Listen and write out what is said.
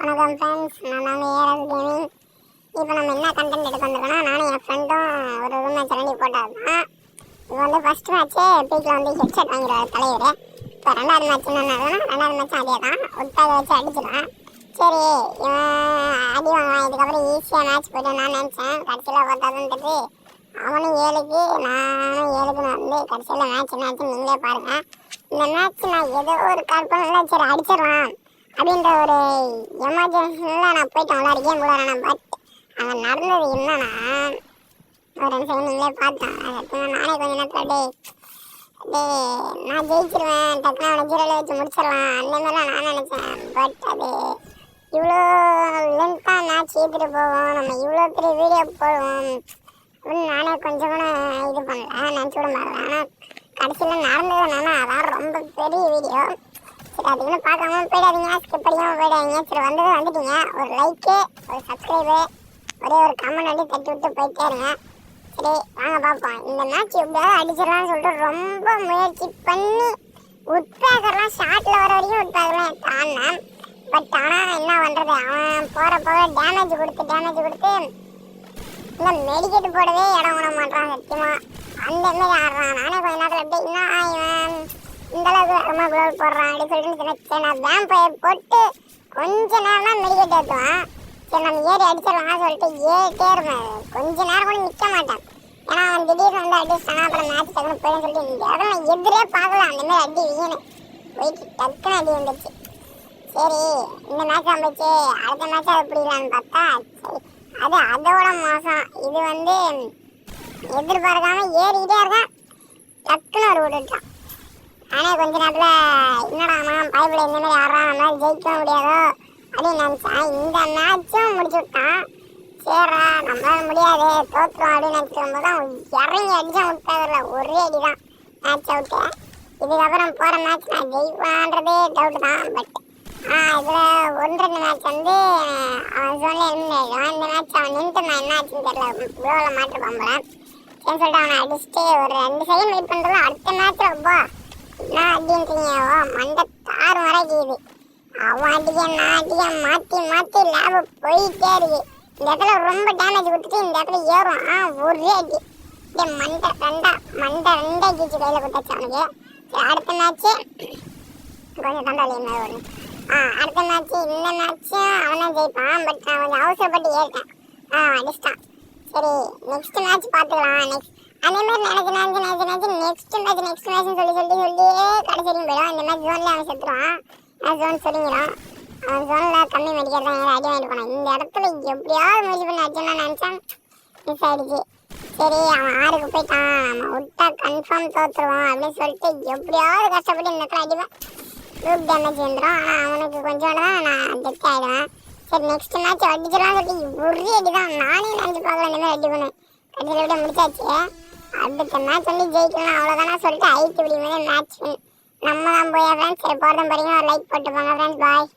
வணக்கம் ஃப்ரெண்ட்ஸ், நான் ARS gaming. இப்போ நம்ம என்ன கண்டென்ட் எடுக்க வந்திருக்கோம்னா, நானும் என் ஃப்ரெண்டும் ஒரு ரூம் மேட்ச் ரெடி போட்டால் தான். இது வந்து ஃபஸ்ட் மேட்ச்சே பீக்கில் வந்து ஹெட்செட் வாங்கிடுவார் தலைவர். இப்போ ரெண்டாவது மேட்ச் என்னன்னா, ரெண்டாவது மேட்ச்சும் அதே தான், ஒட்டாக வச்சு அடிச்சிடுவான். சரி, இவன் அடி வாங்குவான், இதுக்கப்புறம் ஈஸியாக மேட்ச் போய்ட்டு நான் நினச்சேன். கடைசியில் பார்த்தாதுன்றது அவனும் 7க்கு நானும் 7க்கு வந்து கடைசியில் மேட்ச் என்னாச்சுன்னு நீங்களே பாருங்கள். இந்த மேட்ச் நான் ஏதோ ஒரு கற்பனை சரி அடிச்சிடலாம் அப்படின்ற ஒரு எமர்ஜென்சியில் நான் போயிட்டு விளையாடி கேம் விளையாடுறேன். பட் அங்கே நடந்தது என்னன்னா, ஒரு 2 செகண்ட் நீங்களே பார்த்தேன். நானே கொஞ்ச நேரத்தில் அப்படியே நான் ஜெயிச்சிருவேன், டக்குனு அவனை 0ல வச்சு முடிச்சிடலாம் அந்த மாதிரிலாம் நான் நினச்சேன். பட் அது இவ்வளோ லென்த்தாக மேட்ச் ஏற்றிட்டு போவோம், நம்ம இவ்வளோ பெரிய வீடியோ போடுவோம் அப்படின்னு நானே கொஞ்சம் கூட இது பண்ணல, நினச்சி கூட மாறல. ஆனால் கடைசியில் நடந்தது என்னன்னா, அதான் ரொம்ப பெரிய வீடியோ. சரி, அது இன்னும் பார்க்காம போயிடாதீங்க, ஸ்கிப் பண்ணிக்காம போயிடாதீங்க. சரி, வந்துட்டீங்க, ஒரு லைக்கு, ஒரு சப்ஸ்கிரைபு, ஒரே ஒரு கமெண்ட் வந்து தட்டி விட்டு போயிட்டே இருங்க. சரி, வாங்க பார்ப்போம். இந்த மேட்ச் எப்படியாவது அடிச்சிடலாம்னு சொல்லிட்டு ரொம்ப முயற்சி பண்ணி உட்பேக்கர்லாம் ஷார்ட்டில் வர வரைக்கும் உட்பேக்கர்லாம் தாண்டினேன். பட் ஆனால் என்ன பண்ணுறது, அவன் போக டேமேஜ் கொடுத்து இல்லை மெடிக்கெட்டு போடவே இடம் விட மாட்டான் சத்தியமாக. அந்த மாதிரி ஆடுறான். நானே கொஞ்ச நேரத்தில் அப்படியே இன்னும் இவன் இந்தளவுக்கு வேகமாக குளோல் போடுறான் அப்படின்னு சொல்லிட்டு நினைச்சேன். நான் வேம்பயர் போட்டு கொஞ்ச நேரம் தான் மெடிக்கெட் ஏற்றுவேன். சரி, நம்ம ஏறி அடிச்சிடலாம் சொல்லிட்டு ஏறிட்டே இருப்பேன். கொஞ்ச நேரம் கூட நிற்க மாட்டேன். ஏன்னா அவன் திடீர்னு வந்து அடிச்சிட்டானா அப்புறம் மேட்ச் டக்குன்னு போயிடும் சொல்லிட்டு இந்த இடம் நான் எதிரே பார்க்கல. அந்த மாதிரி அடி வீணு போயிட்டு டக்குன்னு அடி வந்துச்சு. சரி, இந்த மேட்ச் வந்துச்சு, அடுத்த மேட்ச் அது பிடிக்கலான்னு பார்த்தா சரி அது அதோட மோசம். இது வந்து எதிர்பார்க்காம ஏறிக்கிட்டே இருக்கேன், டக்குன்னு ஒரு விட்டுட்டான். ஆனால் கொஞ்ச நேரத்தில் என்னடா பைப்பில் இந்த மாதிரி ஆடுறான், நம்மளால் ஜெயிக்க முடியாதோ அப்படின்னு நினச்சேன். இந்த மேட்சும் முடிச்சு விட்டான். சரிடா நம்மளால முடியாது, தோற்றுரும் அப்படின்னு நினச்சிக்கும் போது தான் இறங்கி அடித்தான் விட்டாதில்ல, ஒரே அடி தான் மேட்ச் அவுட்டு. இதுக்கப்புறம் போகிற மேட்ச் நான் ஜெயிப்பான்றதே டவுட்டு தான். பட் இதில் 1-2 மேட்ச் வந்து அவன் ஜோன்ல இருந்துடுவான். இந்த மேட்ச் அவன் நின்று நான் என்ன ஆச்சுன்னு தெரியல, குளோவில் மாட்டு போகிறேன் ஏன்னு சொல்லிட்டு அவனை அடிச்சுட்டு ஒரு 2 செகண்ட் வெயிட் பண்ணுறதோ அடுத்த மேட்ச்சில் ரொம்ப நான் அடின்றீங்க மண்டை தாறு வரைக்குது. அவன் அடிக்க நான் அடிக்க மாற்றி லேபு போயிட்டே இருக்கு. இந்த இடத்துல ரொம்ப டேமேஜ் கொடுத்துட்டு இந்த இடத்துல ஏறும் ஒரே அடி இப்படியே மண்டை ரெண்டா கீச்சு கையில் கொடுத்தாச்சு அவனுக்கு. சரி, அடுத்த மேட்ச்சு கொஞ்சம் தண்டாளி மாதிரி வரும். அடுத்த மேட்ச்சு இந்த மேட்ச்சும் அவன் தான் ஜெயிப்பான். பட் நான் கொஞ்சம் அவசரப்பட்டு ஏறிட்டேன், அடிச்சிட்டான். சரி, நெக்ஸ்ட் மேட்ச் பார்த்துக்கலாம். நெக்ஸ்ட் அதே மாதிரி நினச்சி நெக்ஸ்ட் மேட்ச்னு சொல்லியே கடைசி வரைக்கும் போயிடும். இந்த மேட்ச் ஜோன்லேயே அவன் செத்துருவான், ஜோன் சொல்லிங்கிறான். அவன் ஜோனில் கம்மி மெடிக்கல் தான் அடி வாங்கிட்டு போனான். இந்த இடத்துல எப்படியாவது முயற்சி பண்ணி அடிச்சோம்னா நினச்சேன், மிஸ் ஆகிடுச்சு. சரி, அவன் 6க்கு போயிட்டான், நம்ம விட்டா கன்ஃபார்ம் தோற்றுருவோம் அப்படின்னு சொல்லிட்டு எப்படியாவது கஷ்டப்பட்டு இந்த இடத்துல அடிப்பேன். ரூப் டேமேஜ் வந்துடும். ஆனால் அவனுக்கு கொஞ்சோண்டு தான் நான் டெத் ஆகிடுவேன். சரி, நெக்ஸ்ட் மேட்ச் அடிச்சிடலாம் சொல்லிட்டு ஒரே அடி தான். நானே நினச்சி பார்க்கல இந்த மாதிரி அடி பண்ணேன். கடைசியில் விட முடிச்சாச்சு. அடுத்த மேட்ச் வந்து ஜெயிக்கலாம் அவ்வளோதானா சொல்லிட்டு ஐத்து விடி மேலே மேட்ச் நம்ம தான் போய் ஃப்ரெண்ட்ஸ். சரி, போகிறதும் பாருங்க, ஒரு லைக் போட்டு போங்க ஃப்ரெண்ட்ஸ். பாய்.